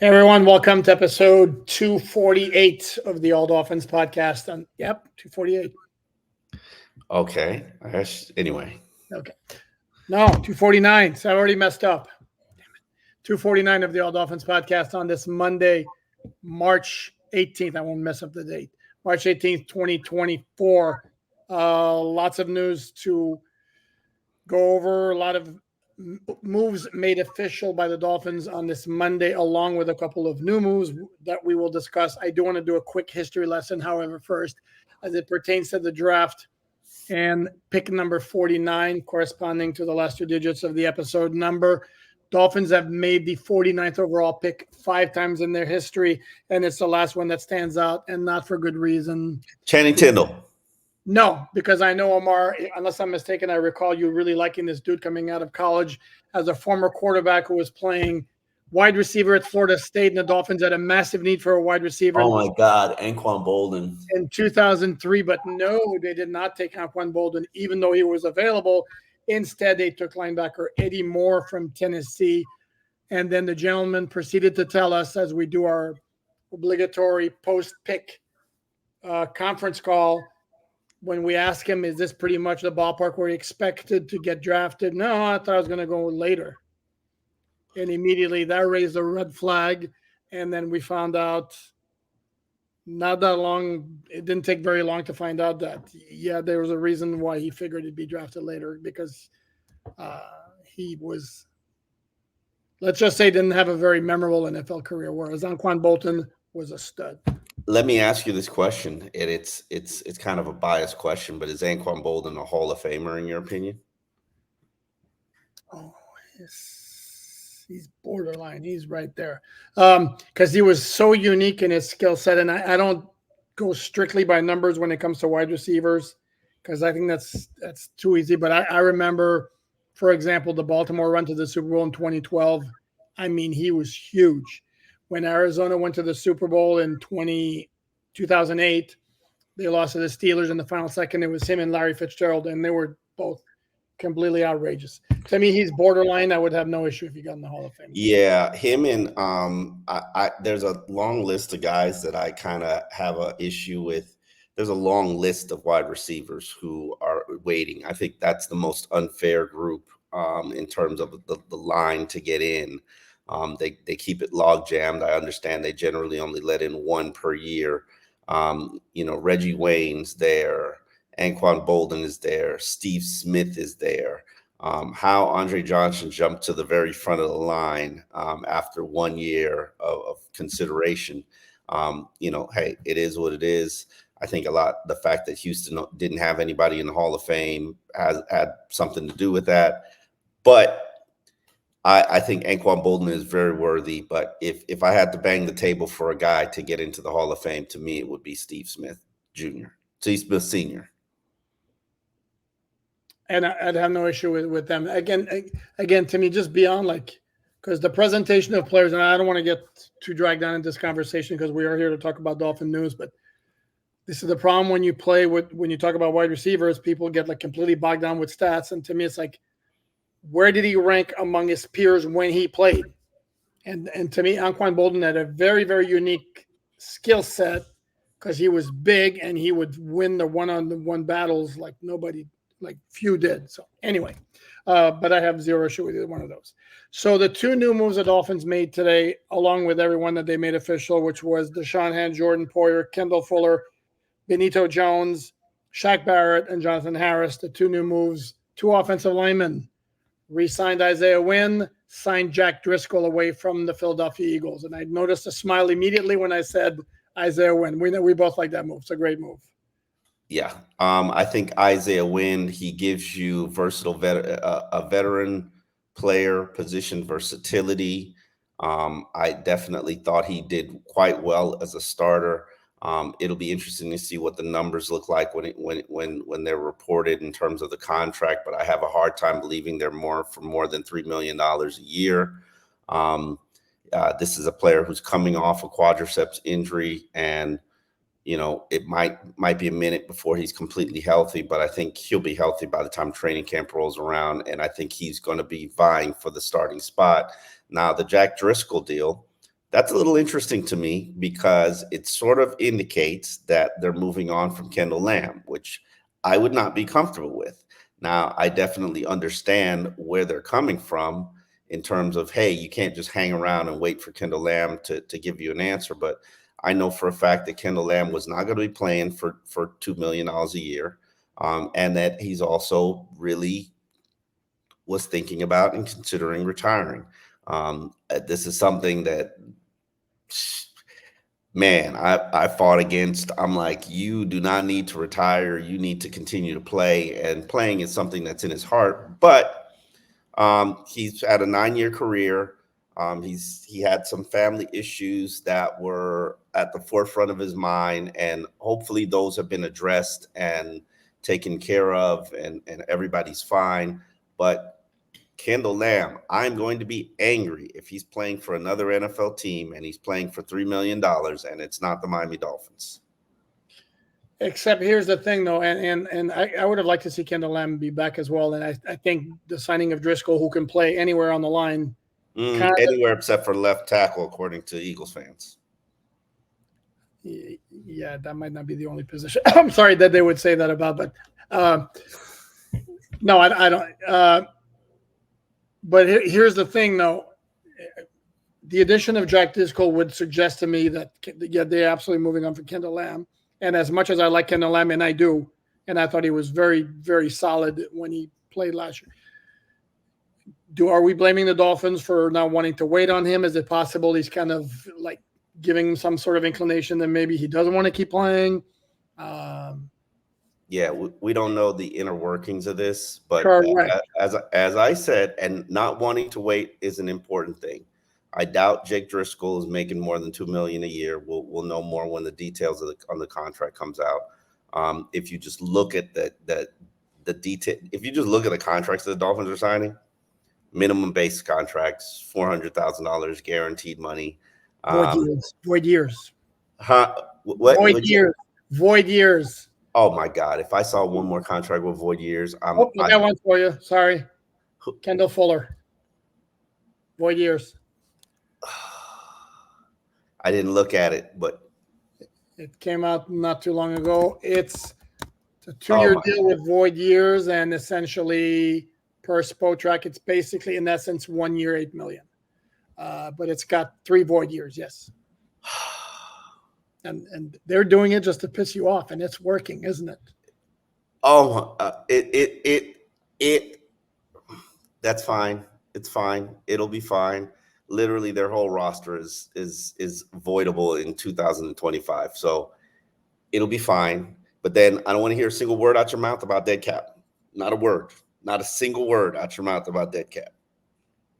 Hey everyone, welcome to episode 248 of the All Dolphins podcast. Yep, 248. Okay. I guess anyway. Okay. No, 249. So I already messed up. 249 of the All Dolphins podcast on this Monday, March 18th. I won't mess up the date. March 18th, 2024. Lots of news to go over. A lot of moves made official by the Dolphins on this Monday, along with a couple of new moves that we will discuss. I do want to do a quick history lesson, however, first, as it pertains to the draft and pick number 49, corresponding to the last two digits of the episode number. Dolphins have made the 49th overall pick 5 times in their history, and it's the last one that stands out, and not for good reason. Channing Tindall. No, because I know, Omar, unless I'm mistaken, I recall you really liking this dude coming out of college as a former quarterback who was playing wide receiver at Florida State, and the Dolphins had a massive need for a wide receiver. Oh, my God. Anquan Bolden. In 2003, but no, they did not take Anquan Bolden, even though he was available. Instead, they took linebacker Eddie Moore from Tennessee. And then the gentleman proceeded to tell us, as we do our obligatory post-pick conference call, when we ask him, is this pretty much the ballpark where he expected to get drafted? No, I thought I was going to go later. And immediately that raised a red flag. And then we found out not that long, it didn't take very long to find out that, yeah, there was a reason why he figured he'd be drafted later, because he was, let's just say, didn't have a very memorable NFL career, whereas Anquan Bolden was a stud. Let me ask you this question, and it's kind of a biased question, but is Anquan Bolden a Hall of Famer in your opinion? Oh, he's borderline. He's right there, because he was so unique in his skill set, and I don't go strictly by numbers when it comes to wide receivers, because I think that's too easy. But I remember, for example, the Baltimore run to the Super Bowl in 2012. I mean, he was huge. When Arizona went to the Super Bowl in 2008, they lost to the Steelers in the final second. It was him and Larry Fitzgerald, and they were both completely outrageous. To me, he's borderline. I would have no issue if he got in the Hall of Fame. Yeah, him and there's a long list of guys that I kind of have an issue with. There's a long list of wide receivers who are waiting. I think that's the most unfair group in terms of the line to get in. They keep it log jammed. I understand they generally only let in one per year. Reggie Wayne's there. Anquan Bolden is there. Steve Smith is there. How Andre Johnson jumped to the very front of the line after 1 year of consideration. Hey, it is what it is. I think the fact that Houston didn't have anybody in the Hall of Fame had something to do with that. But I think Anquan Bolden is very worthy, but if I had to bang the table for a guy to get into the Hall of Fame, to me, it would be Steve Smith Jr., Steve Smith Sr. And I'd have no issue with them. Again, to me, just beyond because the presentation of players, and I don't want to get too dragged down in this conversation because we are here to talk about Dolphin news, but this is the problem when you talk about wide receivers, people get completely bogged down with stats. And to me, it's where did he rank among his peers when he played? And to me, Anquan Bolden had a very, very unique skill set because he was big and he would win the one-on-one battles like few did. So anyway, but I have zero issue with either one of those. So the two new moves the Dolphins made today, along with everyone that they made official, which was Deshaun Hand, Jordan Poyer, Kendall Fuller, Benito Jones, Shaq Barrett, and Jonathan Harris. The two new moves, 2 offensive linemen. Re-signed Isaiah Wynn, signed Jack Driscoll away from the Philadelphia Eagles. And I noticed a smile immediately when I said Isaiah Wynn. We both like that move. It's a great move. Yeah. I think Isaiah Wynn, he gives you a veteran player position versatility. I definitely thought he did quite well as a starter. It'll be interesting to see what the numbers look like when they're reported in terms of the contract, but I have a hard time believing they're more than $3 million a year. This is a player who's coming off a quadriceps injury, and it might be a minute before he's completely healthy, but I think he'll be healthy by the time training camp rolls around, and I think he's going to be vying for the starting spot. Now, the Jack Driscoll deal, That's a little interesting to me because it sort of indicates that they're moving on from Kendall Lamb, which I would not be comfortable with. Now, I definitely understand where they're coming from in terms of, hey, you can't just hang around and wait for Kendall Lamb to give you an answer. But I know for a fact that Kendall Lamb was not going to be playing for $2 million a year, and that he's also really was thinking about and considering retiring. This is something that, man, I fought against. I'm like, you do not need to retire. You need to continue to play, and playing is something that's in his heart. But he's had a 9-year career. He had some family issues that were at the forefront of his mind, and hopefully those have been addressed and taken care of, and everybody's fine. But Kendall Lamb, I'm going to be angry if he's playing for another NFL team and he's playing for $3 million and it's not the Miami Dolphins. Except here's the thing, though, and I would have liked to see Kendall Lamb be back as well. And I think the signing of Driscoll, who can play anywhere on the line, anywhere except for left tackle, according to Eagles fans. Yeah, that might not be the only position. I'm sorry that they would say that about, but no, I don't. But here's the thing, though. The addition of Jack Driscoll would suggest to me that, yeah, they're absolutely moving on for Kendall Lamb. And as much as I like Kendall Lamb, and I do, and I thought he was very, very solid when he played last year. Are we blaming the Dolphins for not wanting to wait on him? Is it possible he's kind of like giving him some sort of inclination that maybe he doesn't want to keep playing? Yeah, we don't know the inner workings of this, but as I said, and not wanting to wait is an important thing. I doubt Jake Driscoll is making more than $2 million a year. We'll know more when the details on the contract comes out. If you just look at the detail, if you just look at the contracts that the Dolphins are signing, minimum base contracts, $400,000 guaranteed money. Void years. Huh? Void years. Oh my God! If I saw one more contract with void years, I got one for you. Sorry, Kendall Fuller. Void years. I didn't look at it, but it came out not too long ago. It's a 2-year deal with void years, and essentially per Spotrac, it's basically in essence 1 year, $8 million. But it's got 3 void years. Yes. And they're doing it just to piss you off, and it's working, isn't it? Oh, that's fine. It's fine. It'll be fine. Literally, their whole roster is voidable in 2025, so it'll be fine. But then I don't want to hear a single word out your mouth about dead cap. Not a word. Not a single word out your mouth about dead cap.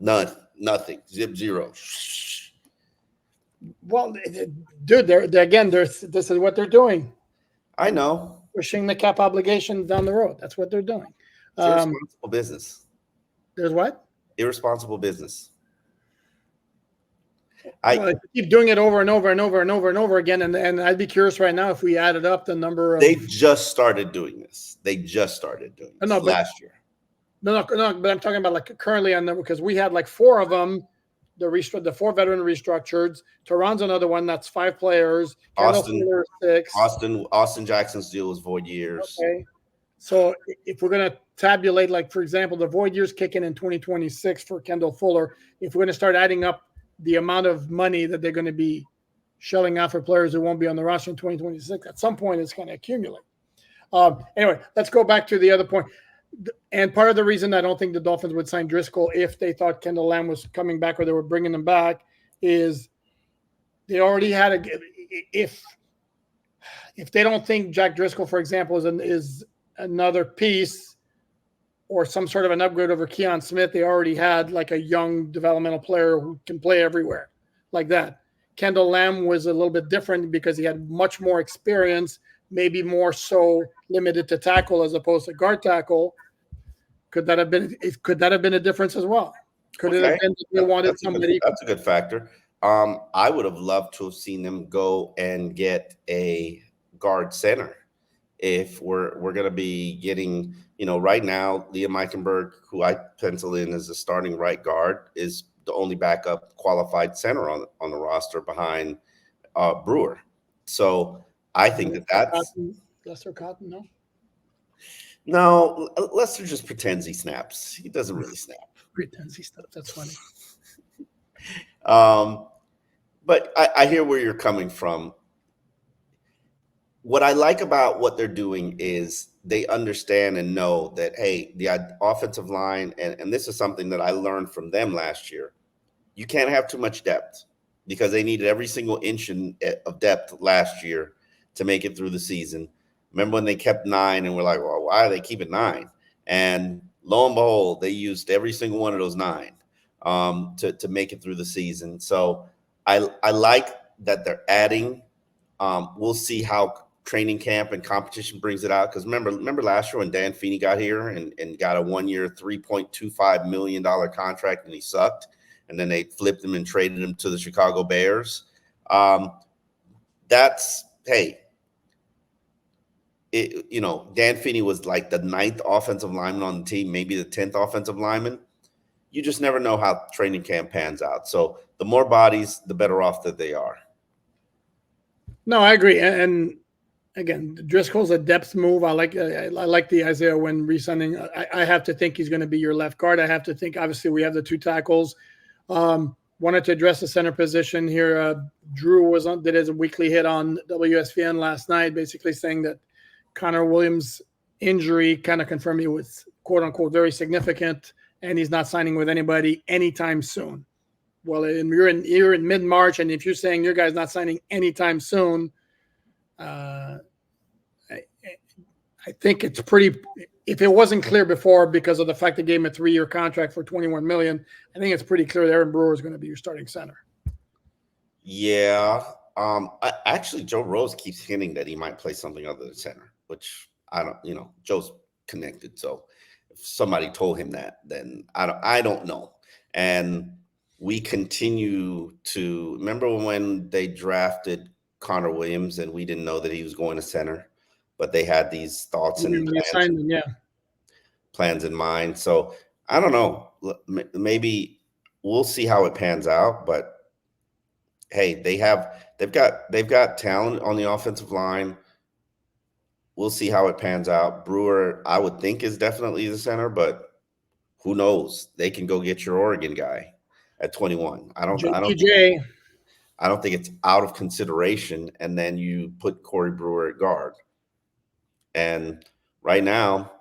None. Nothing. Zero. Well, dude, this is what they're doing. I know. Pushing the cap obligation down the road. That's what they're doing. It's irresponsible business. There's what? Irresponsible business. I keep doing it over and over and over and over and over again. And I'd be curious right now if we added up the number of. They just started doing this. Last year. No, but I'm talking about like currently on them, because we had like 4 of them. The 4 veteran restructured. Tehran's another one. That's 5 players. Austin 6. Austin Jackson's deal was void years. Okay. So if we're going to tabulate, like, for example, the void years kicking in 2026 for Kendall Fuller, if we're going to start adding up the amount of money that they're going to be shelling out for players who won't be on the roster in 2026, at some point it's going to accumulate. Anyway, let's go back to the other point. And part of the reason I don't think the Dolphins would sign Driscoll if they thought Kendall Lamb was coming back or they were bringing him back is they already had if they don't think Jack Driscoll, for example, is another piece or some sort of an upgrade over Keon Smith, they already had like a young developmental player who can play everywhere like that. Kendall Lamb was a little bit different because he had much more experience, maybe more so limited to tackle as opposed to guard tackle. Could that have been a difference as well? Could it have been that they wanted somebody? That's a good factor. I would have loved to have seen them go and get a guard center. If we're going to be getting, right now, Liam Eichenberg, who I pencil in as the starting right guard, is the only backup qualified center on the roster behind Brewer. So I think that's Lester Cotton. no. Lester just pretends he snaps. He doesn't really snap. Pretends he snaps. That's funny. But I hear where you're coming from. What I like about what they're doing is they understand and know that, hey, the offensive line, and this is something that I learned from them last year, you can't have too much depth because they needed every single inch of depth last year to make it through the season. Remember when they kept 9 and we're like, well, why are they keeping 9? And lo and behold, they used every single one of those 9 to make it through the season. So I like that they're adding. We'll see how training camp and competition brings it out. Because remember last year when Dan Feeney got here and got a 1-year, $3.25 million contract and he sucked, and then they flipped him and traded him to the Chicago Bears. That's, hey, Dan Feeney was like the 9th offensive lineman on the team, maybe the 10th offensive lineman. You just never know how training camp pans out. So the more bodies, the better off that they are. No, I agree. And again, Driscoll's a depth move. I like the Isaiah Wynn re-signing. I have to think he's going to be your left guard. I have to think, obviously, we have the 2 tackles. Wanted to address the center position here. Drew did his weekly hit on WSVN last night, basically saying that Connor Williams' injury kind of confirmed he was, quote unquote, very significant, and he's not signing with anybody anytime soon. Well, you're in mid-March, and if you're saying your guy's not signing anytime soon, I think it's pretty. If it wasn't clear before because of the fact they gave him a 3-year contract for $21 million, I think it's pretty clear that Aaron Brewer is going to be your starting center. Yeah. Actually, Joe Rose keeps hinting that he might play something other than center, which I don't. Joe's connected, so if somebody told him that, then I don't know. And we continue to remember when they drafted Connor Williams and we didn't know that he was going to center, but they had these thoughts and plans in mind. So I don't know. Maybe we'll see how it pans out. But hey, they've got talent on the offensive line. We'll see how it pans out. Brewer, I would think, is definitely the center, but who knows? They can go get your Oregon guy at 21. I don't think it's out of consideration. And then you put Corey Brewer at guard. And right now,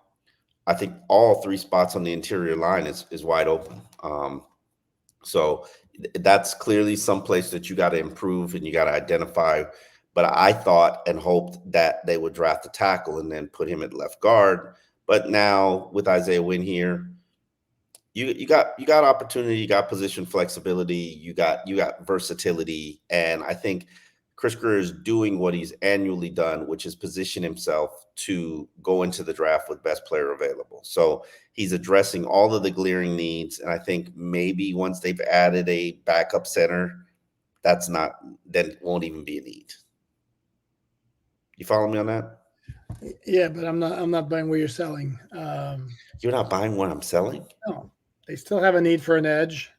I think all 3 spots on the interior line is wide open. So that's clearly someplace that you got to improve and you got to identify. But I thought and hoped that they would draft a tackle and then put him at left guard. But now with Isaiah Wynn here, you got opportunity, you got position flexibility, you got versatility, and I think Chris Grier is doing what he's annually done, which is position himself to go into the draft with best player available. So he's addressing all of the glaring needs, and I think maybe once they've added a backup center, then won't even be a need. You follow me on that? Yeah, but I'm not buying what you're selling. You're not buying what I'm selling? No. They still have a need for an edge.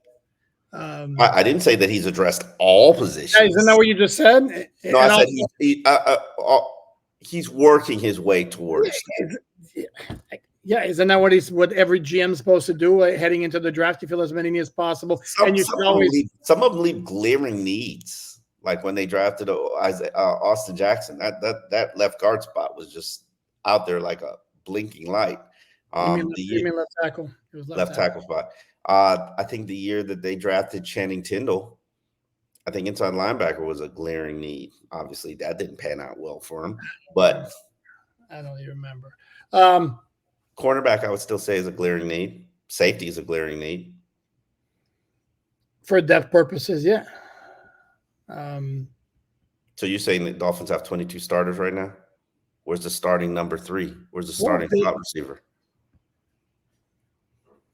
I didn't say that he's addressed all positions. Isn't that what you just said? No, I said he's working his way towards. Yeah, isn't that what every GM's supposed to do heading into the draft? You fill as many needs as possible, some of them leave glaring needs. Like when they drafted Austin Jackson, that left guard spot was just out there like a blinking light. You mean left tackle? It was left tackle spot. I think the year that they drafted Channing Tindall, I think inside linebacker was a glaring need. Obviously, that didn't pan out well for him. But I don't even remember. Cornerback, I would still say, is a glaring need. Safety is a glaring need. For depth purposes, yeah. So you're saying the Dolphins have 22 starters right now? Where's the starting number 3? Where's the starting slot receiver?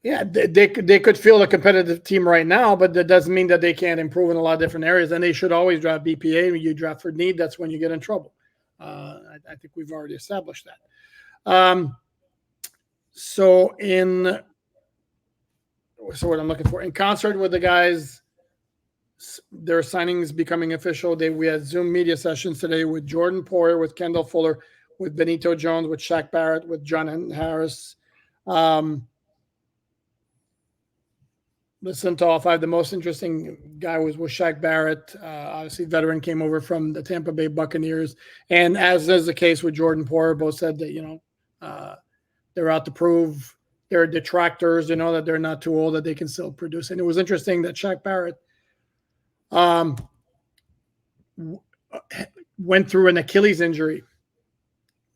Yeah, they could field a competitive team right now, but that doesn't mean that they can't improve in a lot of different areas. And they should always draft BPA. When you draft for need, that's when you get in trouble. I think we've already established that. So so what I'm looking for, in concert with the guys, their signings becoming official. We had Zoom media sessions today with Jordan Poyer, with Kendall Fuller, with Benito Jones, with Shaq Barrett, with John Harris. Listen to all five. The most interesting guy was Shaq Barrett. Obviously, veteran, came over from the Tampa Bay Buccaneers. And as is the case with Jordan Poyer, both said that, they're out to prove they're detractors, that they're not too old, that they can still produce. And it was interesting that Shaq Barrett went through an Achilles injury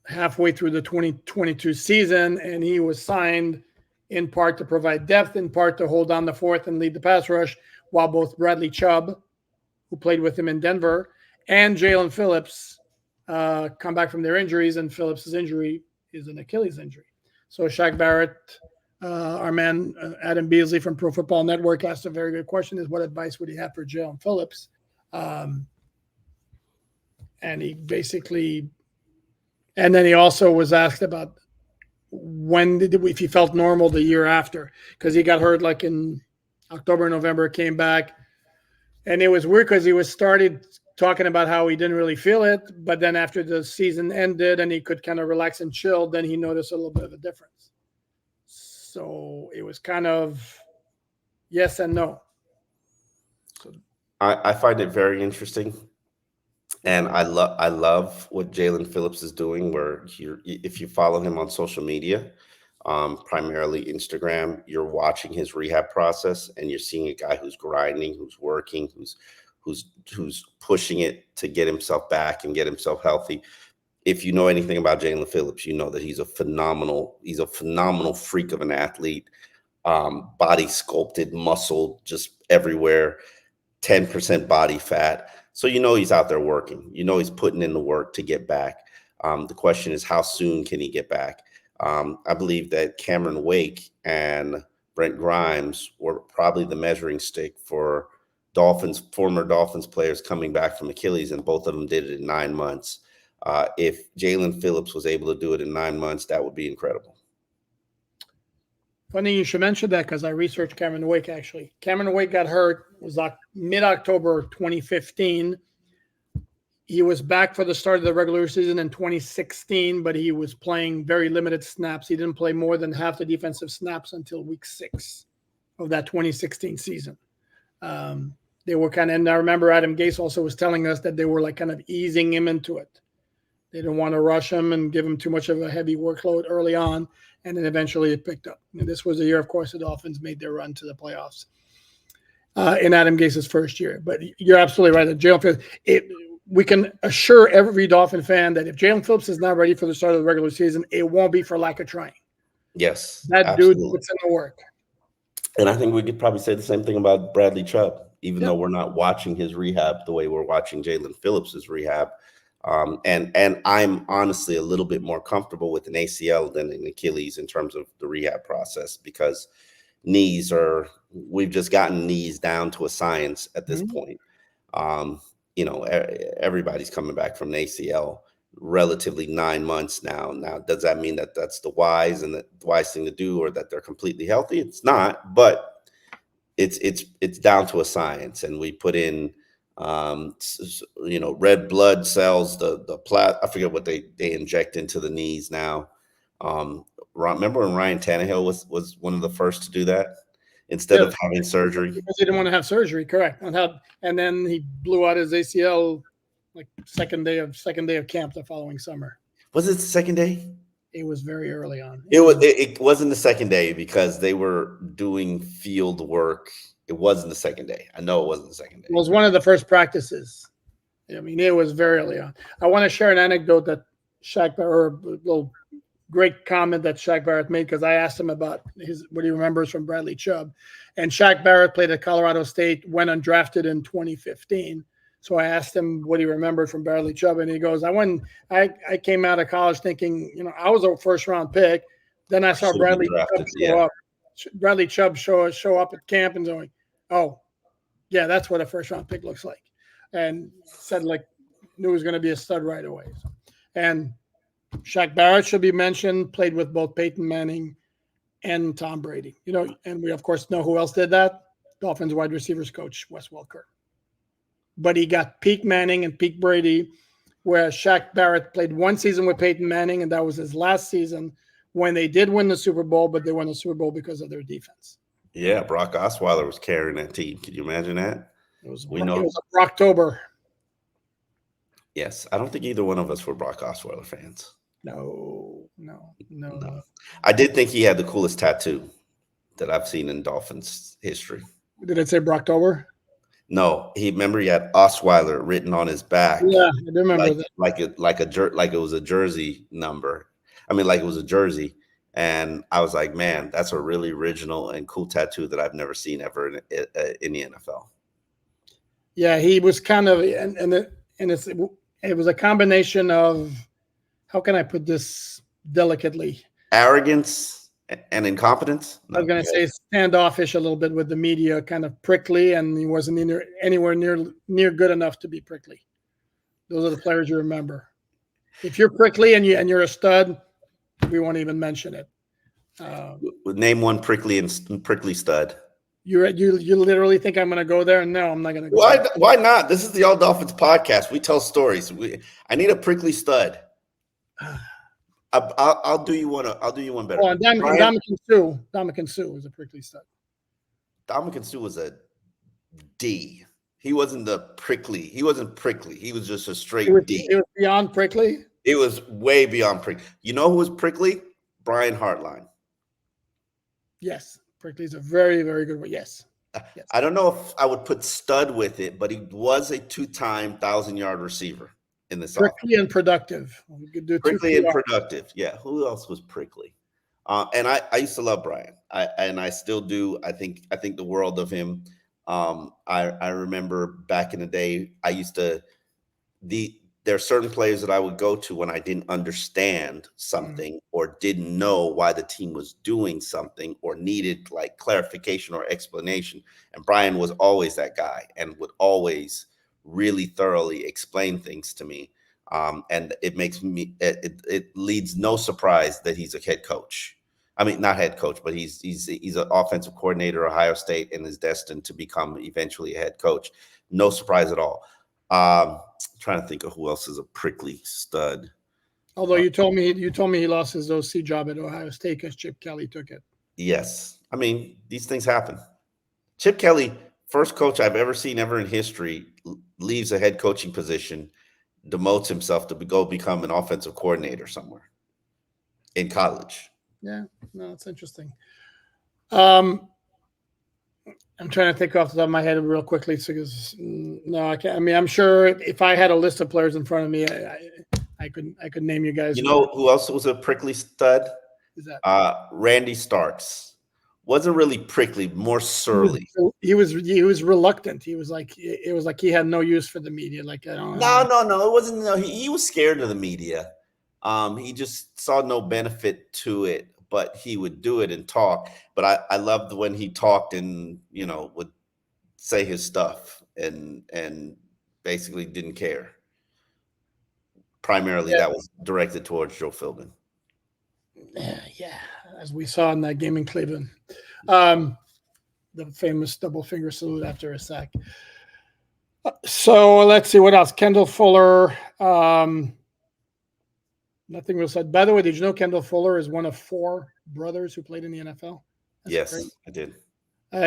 halfway through the 2022 season, and he was signed in part to provide depth, in part to hold down the fourth and lead the pass rush, while both Bradley Chubb, who played with him in Denver, and Jalen Phillips come back from their injuries, and Phillips' injury is an Achilles injury. So Shaq Barrett, our man Adam Beasley from Pro Football Network, asked a very good question: is what advice would he have for Jalen Phillips? And he basically, and then he also was asked about if he felt normal the year after, because he got hurt like in October, November, came back. And it was weird because he started talking about how he didn't really feel it. But then after the season ended and he could kind of relax and chill, then he noticed a little bit of a difference. So it was kind of yes and no. So I find it very interesting. And I love what Jalen Phillips is doing, where if you follow him on social media, primarily Instagram, you're watching his rehab process and you're seeing a guy who's grinding, who's working, who's pushing it to get himself back and get himself healthy. If you know anything about Jalen Phillips, you know that he's a phenomenal freak of an athlete, body sculpted, muscle just everywhere, 10% body fat. So he's out there working. He's putting in the work to get back. The question is, how soon can he get back? I believe that Cameron Wake and Brent Grimes were probably the measuring stick for former Dolphins players coming back from Achilles, and both of them did it in 9 months. If Jalen Phillips was able to do it in 9 months, that would be incredible. Funny you should mention that, because I researched Cameron Wake, actually. Cameron Wake got hurt, was mid-October 2015. He was back for the start of the regular season in 2016, but he was playing very limited snaps. He didn't play more than half the defensive snaps until week 6 of that 2016 season. They were and I remember Adam Gase also was telling us that they were kind of easing him into it. They didn't want to rush him and give him too much of a heavy workload early on, and then eventually it picked up. And this was the year, of course, the Dolphins made their run to the playoffs in Adam Gase's first year. But you're absolutely right. That Jalen Phillips, we can assure every Dolphin fan that if Jalen Phillips is not ready for the start of the regular season, it won't be for lack of trying. Yes, that absolutely. Dude puts in the work. And I think we could probably say the same thing about Bradley Chubb, even though we're not watching his rehab the way we're watching Jalen Phillips's rehab. And I'm honestly a little bit more comfortable with an ACL than an Achilles in terms of the rehab process, because we've just gotten knees down to a science at this point. Everybody's coming back from an ACL relatively 9 months now. Now, does that mean that that's the wise thing to do, or that they're completely healthy? It's not, but it's down to a science, and we put in red blood cells, I forget what they inject into the knees now. Remember when Ryan Tannehill was one of the first to do that instead of having surgery? Because he didn't want to have surgery, correct. And then he blew out his ACL like second day of camp the following summer. Was it the second day? It was very early on. It wasn't the second day, because they were doing field work. It wasn't the second day. I know it wasn't the second day. It was one of the first practices. I mean, it was very early on. I want to share an anecdote that a little great comment that Shaq Barrett made, because I asked him about what he remembers from Bradley Chubb. And Shaq Barrett played at Colorado State, went undrafted in 2015. So I asked him what he remembered from Bradley Chubb, and he goes, I came out of college thinking, I was a first-round pick. Then I saw Bradley Chubb show up at camp and going, oh, yeah, that's what a first-round pick looks like. And said, knew he was going to be a stud right away. And Shaq Barrett should be mentioned, played with both Peyton Manning and Tom Brady. And we of course know who else did that. Dolphins wide receivers coach Wes Welker. But he got peak Manning and peak Brady, where Shaq Barrett played one season with Peyton Manning, and that was his last season when they did win the Super Bowl, but they won the Super Bowl because of their defense. Yeah, Brock Osweiler was carrying that team. Can you imagine that? It was October. Yes, I don't think either one of us were Brock Osweiler fans. No. I did think he had the coolest tattoo that I've seen in Dolphins history. Did it say Brocktober? No, he had Osweiler written on his back. Yeah, I do remember that. Like it was a jersey number. I mean, like it was a jersey. And I was like, man, that's a really original and cool tattoo that I've never seen ever in the NFL. Yeah, he was kind of, it was a combination of, how can I put this delicately? Arrogance and incompetence. I was going to say standoffish a little bit with the media, kind of prickly, and he wasn't anywhere near good enough to be prickly. Those are the players you remember. If you're prickly and you're a stud, we won't even mention it. Name one prickly stud. You literally think I'm going to go there? No, I'm not going to go. Why not? This is the All Dolphins podcast. We tell stories. I need a prickly stud. I'll do you one. I'll do you one better. Ndamukong Suh was a prickly stud. Ndamukong Suh was a D. He wasn't prickly. He wasn't prickly. He was just a straight D. It was beyond prickly. It was way beyond prickly. You know who was prickly? Brian Hartline. Yes, prickly is a very, very good one. Yes. I don't know if I would put stud with it, but he was a 2-time 1,000-yard receiver in this. Prickly and productive. Prickly and productive. Yeah. Who else was prickly? And I used to love Brian. I still do. I think the world of him. I remember back in the day, there are certain players that I would go to when I didn't understand something or didn't know why the team was doing something or needed like clarification or explanation. And Brian was always that guy and would always really thoroughly explain things to me. And it leads no surprise that he's a head coach. I mean, not head coach, but he's an offensive coordinator at Ohio State and is destined to become eventually a head coach. No surprise at all. Trying to think of who else is a prickly stud. Although you told me he lost his OC job at Ohio State because Chip Kelly took it. Yes, I mean these things happen. Chip Kelly, first coach I've ever seen in history, leaves a head coaching position, demotes himself to go become an offensive coordinator somewhere in college. Yeah, no, it's interesting. I'm trying to think off the top of my head real quickly because no, I can't. I mean, I'm sure if I had a list of players in front of me, I could name you guys. You know who else was a prickly stud? Is that Randy Starks? Wasn't really prickly, more surly. He was reluctant. It was like he had no use for the media. Like I don't know. No, it wasn't. No, he was scared of the media. He just saw no benefit to it. But he would do it and talk. But I loved when he talked and, would say his stuff and basically didn't care. Primarily, that was directed towards Joe Philbin. Yeah, as we saw in that game in Cleveland. The famous double finger salute after a sack. So let's see what else. Kendall Fuller. Nothing was said. By the way, did you know Kendall Fuller is one of 4 brothers who played in the NFL? Yes, great. I did.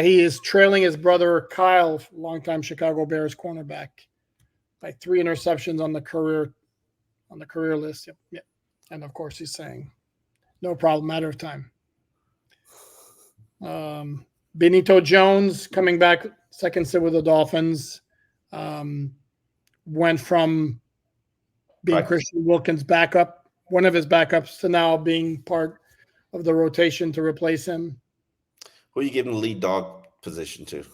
He is trailing his brother Kyle, longtime Chicago Bears cornerback, by 3 interceptions on the career list. Yep. And of course, he's saying, "No problem, matter of time." Benito Jones coming back, second sit with the Dolphins, went from being Christian Wilkins' backup. One of his backups to now being part of the rotation to replace him. Who are you giving the lead dog position to? I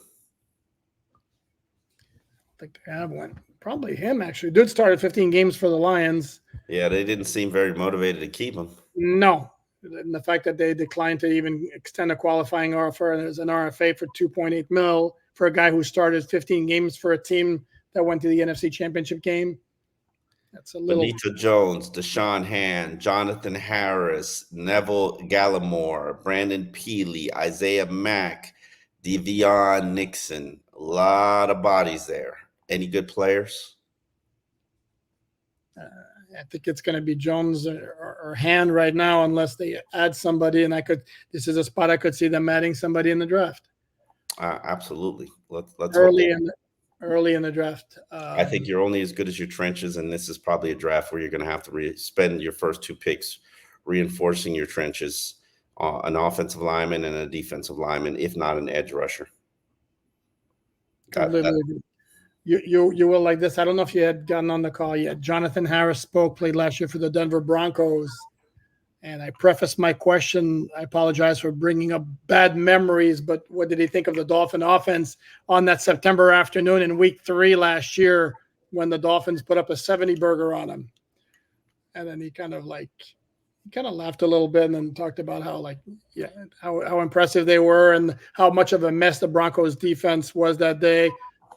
think they have one. Probably him, actually. Dude started 15 games for the Lions. Yeah, they didn't seem very motivated to keep him. No. And the fact that they declined to even extend a qualifying offer as an RFA for $2.8 million for a guy who started 15 games for a team that went to the NFC Championship game. That's a little. Benita Jones, Deshaun Hand, Jonathan Harris, Neville Gallimore, Brandon Peely, Isaiah Mack, Devion Nixon. A lot of bodies there. Any good players? I think it's going to be Jones or Hand right now, unless they add somebody. And this is a spot I could see them adding somebody in the draft. Absolutely. Let's early hope. Early in the draft. I think you're only as good as your trenches, and this is probably a draft where you're going to have to spend your first 2 picks reinforcing your trenches, an offensive lineman and a defensive lineman, if not an edge rusher. You will like this. I don't know if you had gotten on the call yet. Jonathan Harris played last year for the Denver Broncos. And I prefaced my question. I apologize for bringing up bad memories, but what did he think of the Dolphin offense on that September afternoon in week 3 last year when the Dolphins put up a 70-burger on him? And then he kind of laughed a little bit and then talked about how impressive they were and how much of a mess the Broncos defense was that day,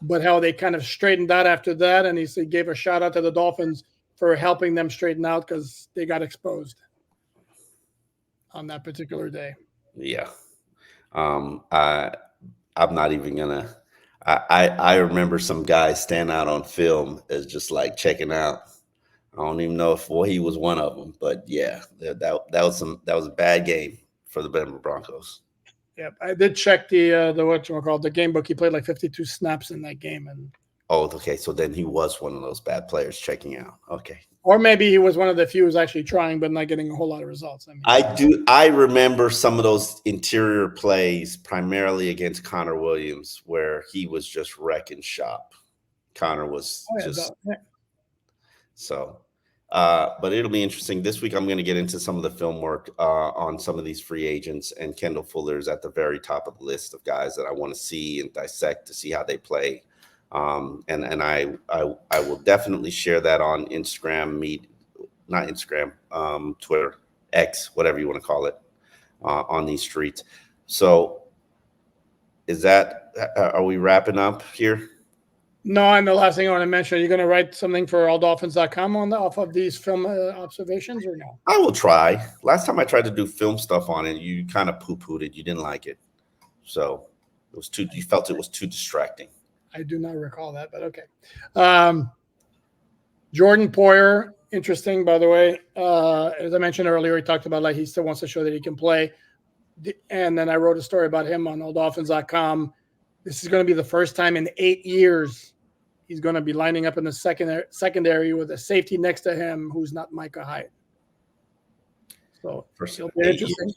but how they kind of straightened out after that. And he gave a shout out to the Dolphins for helping them straighten out because they got exposed on that particular day. Yeah. I'm not even gonna. I remember some guys stand out on film as just like checking out. I don't even know if he was one of them, but yeah, that was a bad game for the Denver Broncos. Yep, I did check the game book. He played like 52 snaps in that game, and okay, so then he was one of those bad players checking out. Okay, or maybe he was one of the few who's actually trying but not getting a whole lot of results. I remember some of those interior plays, primarily against Connor Williams, where he was just wrecking shop. Connor was so. But it'll be interesting. This week, I'm going to get into some of the film work on some of these free agents, and Kendall Fuller's at the very top of the list of guys that I want to see and dissect to see how they play. And I will definitely share that on Instagram, not Instagram, Twitter, X, whatever you want to call it, on these streets. So are we wrapping up here? No, and the last thing I want to mention, are you going to write something for alldolphins.com off of these film observations or no? I will try. Last time I tried to do film stuff on it, you kind of poo-pooed it. You didn't like it. So you felt it was too distracting. I do not recall that, but okay. Jordan Poyer, interesting, by the way. As I mentioned earlier, he talked about he still wants to show that he can play. And then I wrote a story about him on alldolphins.com. This is going to be the first time in 8 years he's going to be lining up in the secondary with a safety next to him who's not Micah Hyde. So it'll be interesting.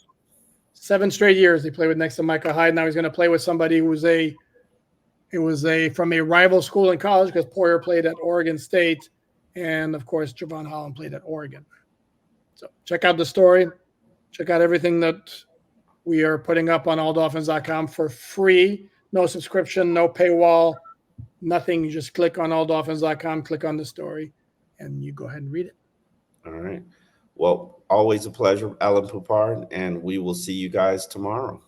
7 straight years he played with next to Micah Hyde. Now he's going to play with somebody who was from a rival school in college, because Poyer played at Oregon State, and of course Javon Holland played at Oregon. So check out the story. Check out everything that we are putting up on alldolphins.com for free. No subscription, no paywall, nothing. You just click on alldolphins.com, click on the story, and you go ahead and read it. All right. Well, always a pleasure, Alan Poupard, and we will see you guys tomorrow.